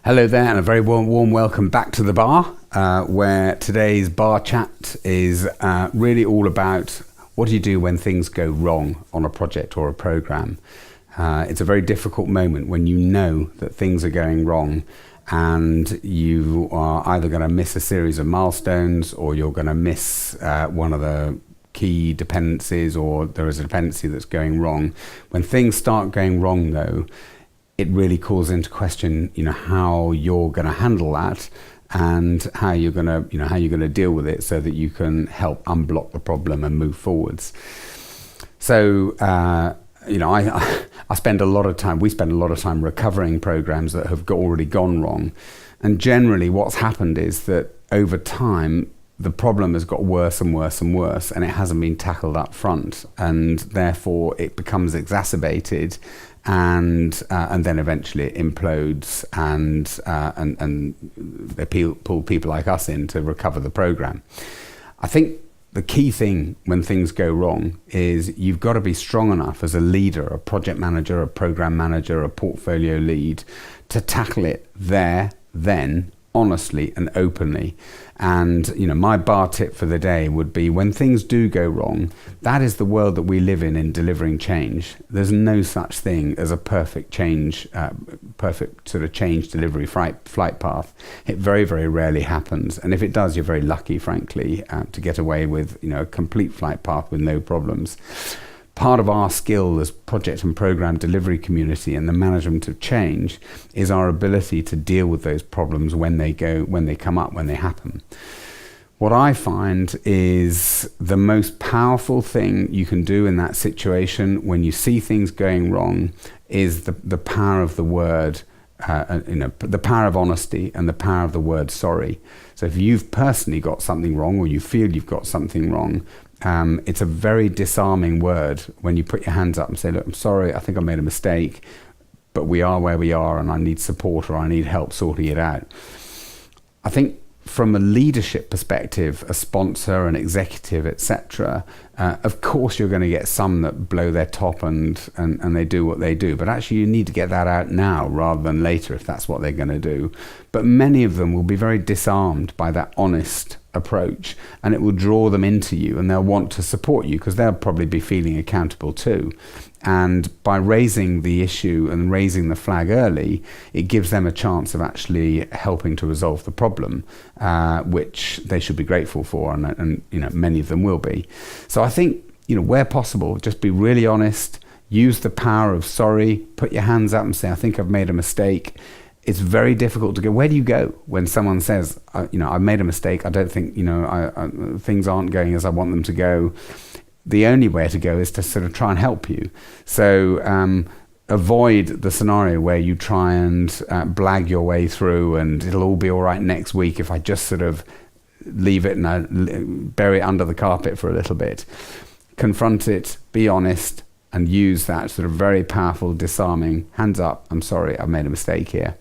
Hello there, and a very warm welcome back to the bar, where today's bar chat is really all about what do you do when things go wrong on a project or a program. It's a very difficult moment when you know that things are going wrong and you are either going to miss a series of milestones or you're going to miss one of the key dependencies, or there is a dependency that's going wrong. When things start going wrong, though, it really calls into question, how you're going to handle that and how you're going to deal with it so that you can help unblock the problem and move forwards. So, we spend a lot of time recovering programs that have already gone wrong. And generally what's happened is that over time, the problem has got worse and worse and worse, and it hasn't been tackled up front, and therefore it becomes exacerbated, and then eventually it implodes, and they pull people like us in to recover the program. I think the key thing when things go wrong is you've got to be strong enough as a leader, a project manager, a program manager, a portfolio lead, to tackle it there, then, honestly and openly. And my bar tip for the day would be, when things do go wrong, that is the world that we live in delivering change. There's no such thing as a perfect sort of change delivery flight path. It very, very rarely happens, and if it does, you're very lucky, frankly, to get away with a complete flight path with no problems. Part of our skill as project and program delivery community and the management of change is our ability to deal with those problems when they come up, when they happen. What I find is the most powerful thing you can do in that situation when you see things going wrong is the power of the word, the power of honesty and the power of the word sorry. So if you've personally got something wrong, or you feel you've got something wrong, it's a very disarming word when you put your hands up and say, look, I'm sorry, I think I made a mistake, but we are where we are and I need support, or I need help sorting it out. I think from a leadership perspective, a sponsor, an executive, etc., of course you're going to get some that blow their top and they do what they do, but actually you need to get that out now rather than later if that's what they're going to do. But many of them will be very disarmed by that honest approach, and it will draw them into you, and they'll want to support you because they'll probably be feeling accountable too. And by raising the issue and raising the flag early, it gives them a chance of actually helping to resolve the problem, which they should be grateful for, and many of them will be. So I think, where possible, just be really honest, use the power of sorry, put your hands up and say, I think I've made a mistake. It's very difficult to go. Where do you go when someone says, I've made a mistake, I don't think, things aren't going as I want them to go? The only way to go is to sort of try and help you. So avoid the scenario where you try and blag your way through and it'll all be all right next week if I just sort of leave it and bury it under the carpet for a little bit. Confront it, be honest, and use that sort of very powerful, disarming, hands up, I'm sorry, I've made a mistake here.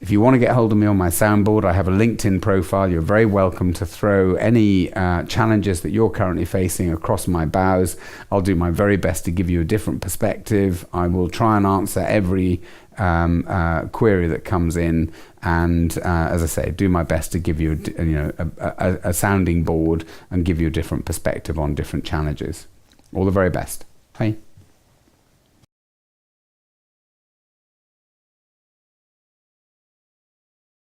If you want to get hold of me on my soundboard, I have a LinkedIn profile. You're very welcome to throw any challenges that you're currently facing across my bows. I'll do my very best to give you a different perspective. I will try and answer every query that comes in, and as I say, do my best to give you a sounding board and give you a different perspective on different challenges. All the very best. Bye.